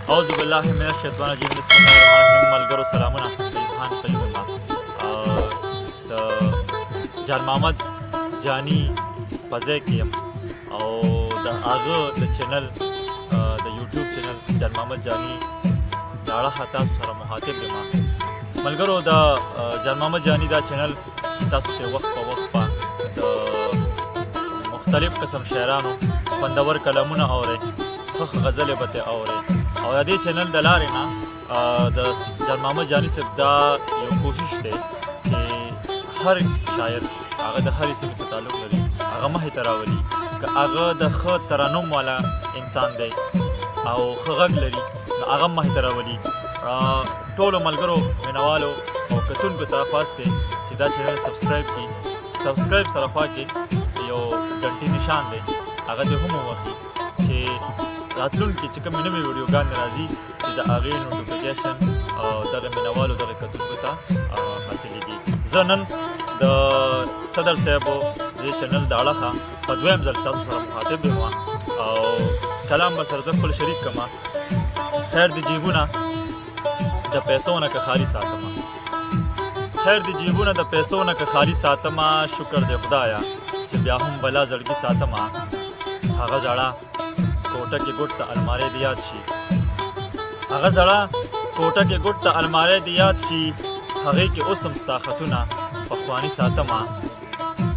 اعوذ بالله من الشیطان الرجیم بسم الله الرحمن الرحیم ملګرو سلامونه خان قیوم ما د جان محمد جانی په ځای کې یم او د هغه د چینل د یوټیوب چینل جان محمد جانی د اړه تاسو سره مخاطب یم ملګرو د جان محمد جانی دا چینل تاسو ته وخت په وخت د مختلف قسم شاعرانو خوندور کلامونه اورئ ښه غزلې به ترې اورئ او د دې چینل د لارې نه د جان محمد جانی صاحب دا یو کوشش دی چې هر شاعر هغه د هرې سیمې په تعلق لري هغه مخې ته راولي که هغه د ښه ترنم والا انسان دی او ښه غږ لري نو هغه مخې ته راولي ټولو ملګرو مینوالو او کتونکو ته خواست دی چې دا چینل سبسکرایب کړي سبسکرایب سره خوا کې یو ګنټې نشان دی هغه دې هم ووهي چې راتلونکي چې کومې نوې ویډیوګانې راځي چې د هغې نوټیفیکیشن دغه مینوالو دغه کتونکو ته حاصلېږي زه نن د صدر صاحبو دې چینل د اړخه په دویم ځل تاسو سره مخاطب یم او کلام به سره زه خپل شریک کړم خیر د جیبونه د پیسو نه که خالي ساتمه خیر د جیبونه د پیسو نه که خالي ساتمه شکر د خدایه چې بیا هم بلا زړګي ساتمه هغه زړه کوټه کې ګوټ ته الماری د یاد شي هغه زړه کوټه کې ګوټ ته الماری د یاد شي هغې کې اوس هم ستا خطونه پخواني ساتمه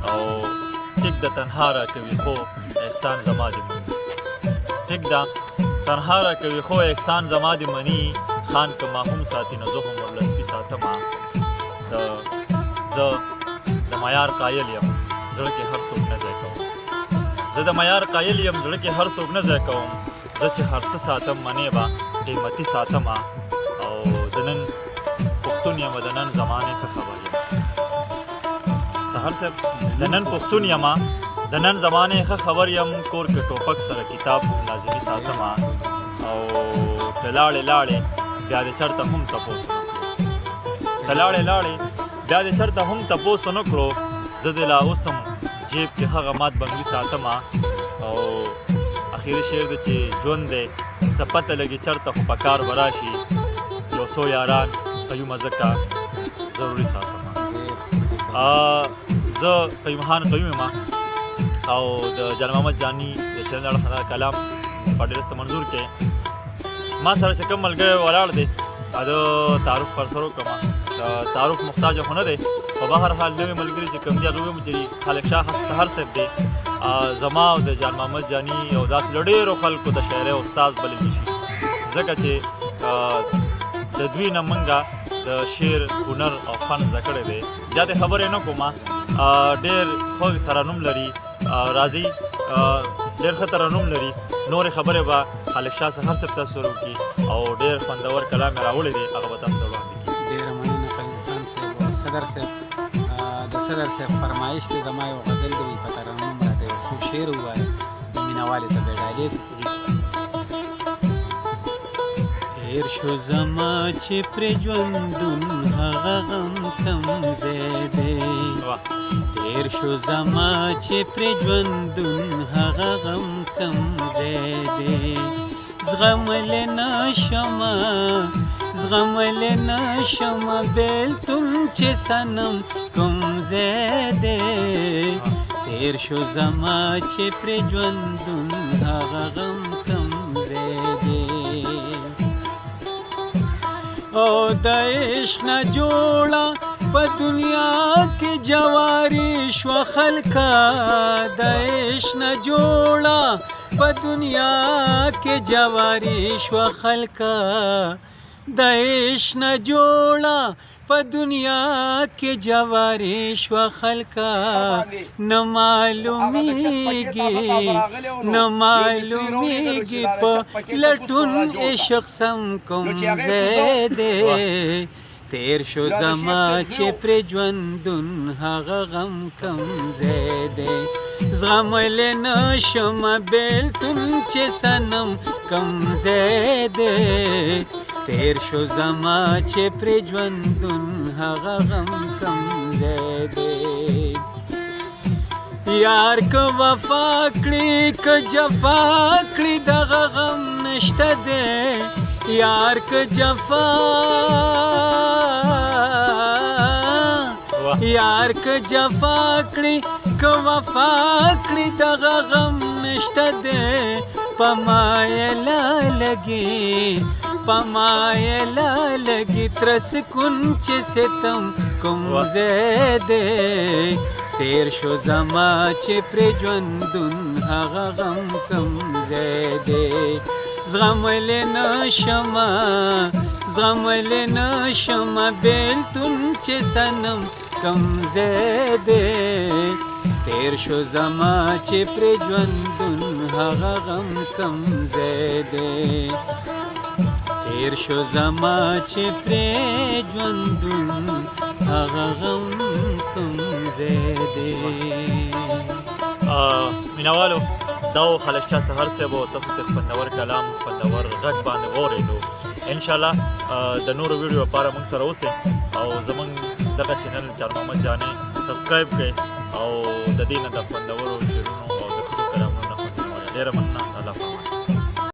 او ټیک د تنها راکوي خو احسان زما دې مني ټیک ده تنها راکوي خو احسان زما دې مني خان که ما هم ساتي نو زه هم ورلسپي ساتمه زه د معیار قایل یم زړه کې هر څوک نه ځای کوم زه د معیار قایل یم زړه کې هر څوک نه ځای کوم زه چې هر څه ساتم منې به قیمتي ساتمه او د نن پښتون یم د نن زمانې څه خبر یم سهار صاحب د نن پښتون یم د نن زمانې ښه خبر یم کور کې ټوپک سره کتاب لازمي ساتمه او که لاړې لاړې بیا دې چېرته هم تپوس ونه کړو که لاړې لاړې بیا دې چېرته هم تپوس ونه کړو زه دې لا اوس هم جیب کې هغه مات بنګي ساتمه او اخري شعر دی چې ژوند دی څه پته لګي چېرته خو په کار به راشي یو څو یاران قیومه ځکه ضروري ساتمه زه قیوم خان قیوم یم او د جان محمد جانی د چینل اړخه کلام په ډېر څه منظور کې ما سره چې کوم ملګری ولاړ دی د تعارف پر سر وکړم د تعارف محتاج خو نه دی په بهر حال نوی ملګري چې کوم دي هغه ویم چې خالق شاه سهار صاحب دی زما او د جان محمد جانی او داسې له ډېرو خلکو د شاعرۍ استاد بللی شي ځکه چې د دوی نه موږ د شعر هنر او فن زده کړی دی زیاتې خبرې نه کوم ډېر ښه ترنم لري راځي ډېر ښه ترنم لري نورې خبرې به خالق شاه سهار صاحب تاسو سره وکړي او ډېر خوندور کلام یې راوړی دی هغه به تاسو ته وړاندې کړي ډېره مننه قیوم خان صاحب او صدر صاحب د صدر صاحب فرمایش دی زما یو غزل دی په ترنم راته یو څو شعر ووایه مینهوالې ته به ډالۍ تېر شو زما چې پرې ژوندون هغه غم کم ځای دی تېر شو زما چې پرې ژوندون هغه غم کم ځای دی زغملی نشمه بېلتون چې صنم کوم ځای دی تېر شو زما چې پرې ژوندون هغه غم کم ځای دی او د عشق نه جوړه په دنیا کې جواري شوه خلکه د عشق نه جوړه په دنیا کې جواري شوه خلکه د عشق نه جوړه په دنیا کې جواري شوه خلکه نه معلومیږي په لټون عشق سم کوم ځای دی تېر شو زما چې پرې ژوندون هغه غم کم ځای دی زغملی نشمه بېلتون چې صنم کم ځای دی تېر شو زما چې پرې ژوندون هغه غم کم ځای دی یار که وفا کړي که جفا کړي دغه غم نشته دی یار که جفا یار که جفا کړي که وفا کړي دغه غم نشته دی په ما یې لګي په ما یې لګي تر سکون چې ستم کوم ځای دی تیر شو زما چې پرې ژوندون هغه غم کوم ځای دی زغملی نشمه بیلتون چې صنم کوم ځای دی تیر شو زما چې پرې ژوندون هغه غم کوم ځای دی تیر شو زما چې پرې ژوندون هغه غم کوم ځای دی. مینوالو دا و خلجچا سهر صاحب او تاسو ته خوندور کلام خوندور غږ باندې واورېدو. انشاءالله د نورو ویډیو لپاره موږ سره اوسئ او زموږ دغه چینل جان محمد جانې سبسکرایب کړئ او د دې نه د خوندورو شعرونو او د ښځو کلامونو نه خوندونه واورئ. ډېره مننه.